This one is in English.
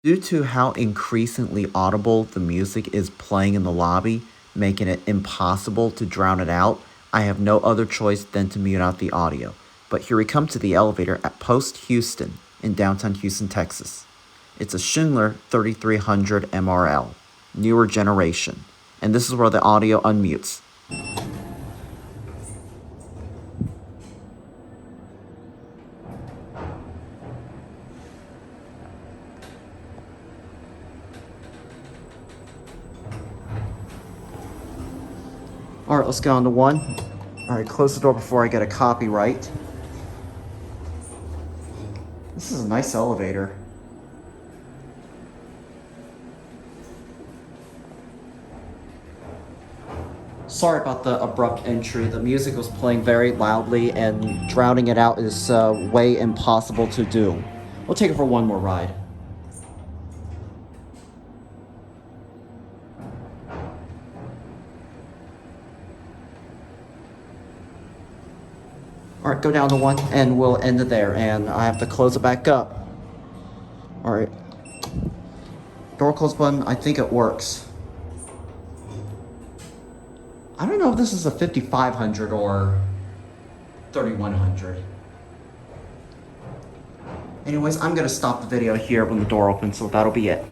Due to how increasingly audible the music is playing in the lobby, making it impossible to drown it out, I have no other choice than to mute out the audio. But here we come to the elevator at Post Houston in downtown Houston, Texas. It's a Schindler 3300 MRL, newer generation, and this is where the audio unmutes. Alright, let's go on to 1. Alright, close the door before I get a copyright. This is a nice elevator. Sorry about the abrupt entry. The music was playing very loudly and drowning it out is way impossible to do. We'll take it for one more ride. Alright, go down to 1 and we'll end it there, and I have to close it back up. Alright. Door close button, I think it works. I don't know if this is a 5500 or 3100. Anyways, I'm gonna stop the video here when the door opens, so that'll be it.